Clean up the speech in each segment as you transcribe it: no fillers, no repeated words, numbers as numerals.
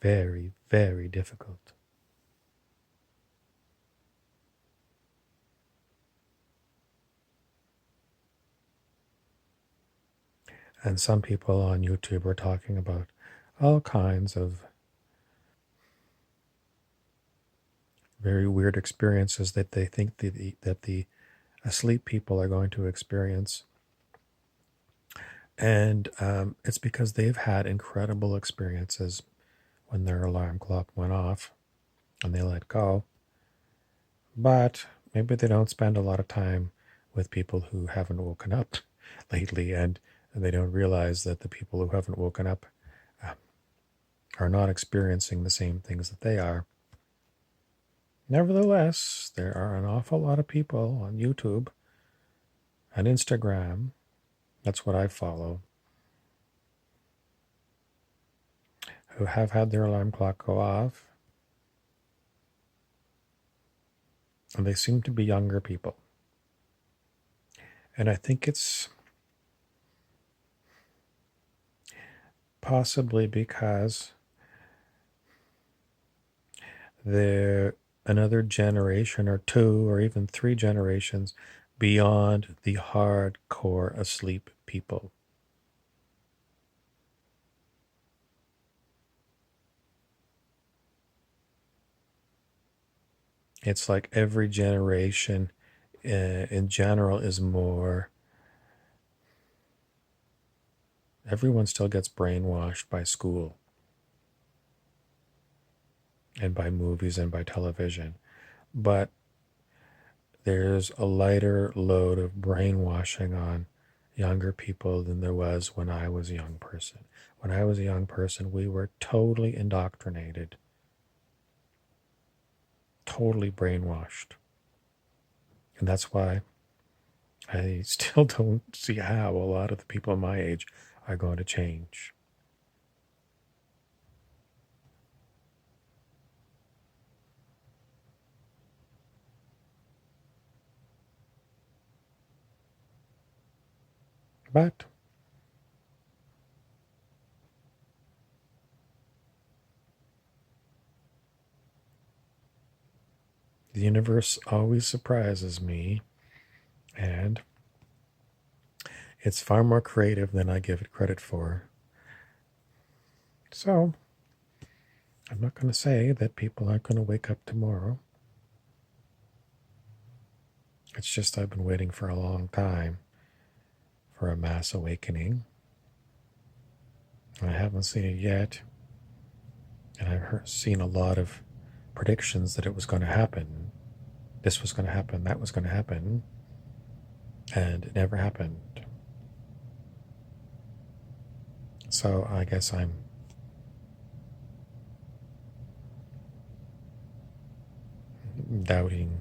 very, very difficult. And some people on YouTube are talking about all kinds of very weird experiences that they think that the asleep people are going to experience. And it's because they've had incredible experiences when their alarm clock went off and they let go. But maybe they don't spend a lot of time with people who haven't woken up lately, and they don't realize that the people who haven't woken up uh, are not experiencing the same things that they are. Nevertheless, there are an awful lot of people on YouTube and Instagram, that's what I follow, who have had their alarm clock go off, and they seem to be younger people. And I think it's possibly because they're another generation or two or even 3 generations beyond the hardcore asleep people. It's like every generation in general is more. Everyone still gets brainwashed by school and by movies and by television. But there's a lighter load of brainwashing on younger people than there was when I was a young person. When I was a young person, we were totally indoctrinated, totally brainwashed. And that's why I still don't see how a lot of the people my age are going to change. But the universe always surprises me, and it's far more creative than I give it credit for. So, I'm not going to say that people aren't going to wake up tomorrow. It's just I've been waiting for a long time for a mass awakening. I haven't seen it yet. And I've seen a lot of predictions that it was going to happen. This was going to happen, that was going to happen. And it never happened. So I guess I'm doubting.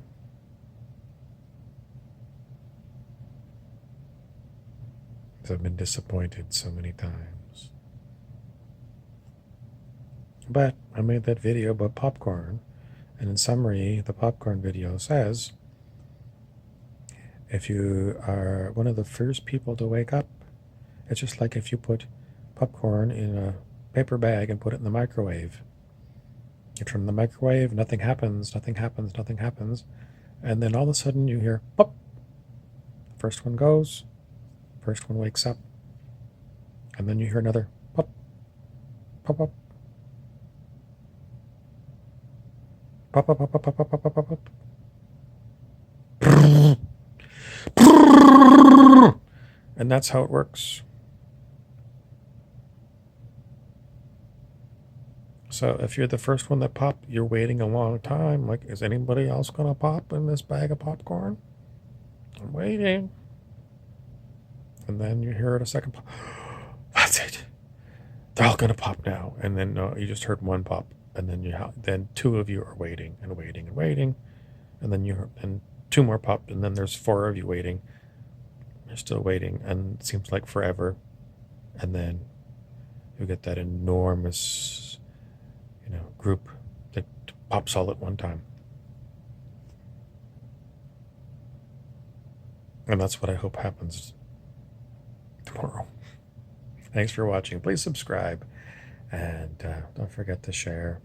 Because I've been disappointed so many times. But I made that video about popcorn, and in summary, the popcorn video says if you are one of the first people to wake up, it's just like if you put popcorn in a paper bag and put it in the microwave. You turn the microwave, nothing happens, nothing happens, nothing happens, and then all of a sudden you hear pop. First one goes, first one wakes up, and then you hear another pop, pop, pop, pop, pop, pop, pop, pop, pop, pop, pop, pop. And that's how it works. So if you're the first one that popped, you're waiting a long time. Like, is anybody else going to pop in this bag of popcorn? I'm waiting. And then you hear it a second pop. That's it. They're all going to pop now. And then you just heard one pop. And then 2 of you are waiting and waiting and waiting. And then and 2 more pop. And then there's 4 of you waiting. You're still waiting. And it seems like forever. And then you get that enormous group that pops all at one time. And that's what I hope happens tomorrow. Thanks for watching. Please subscribe And don't forget to share.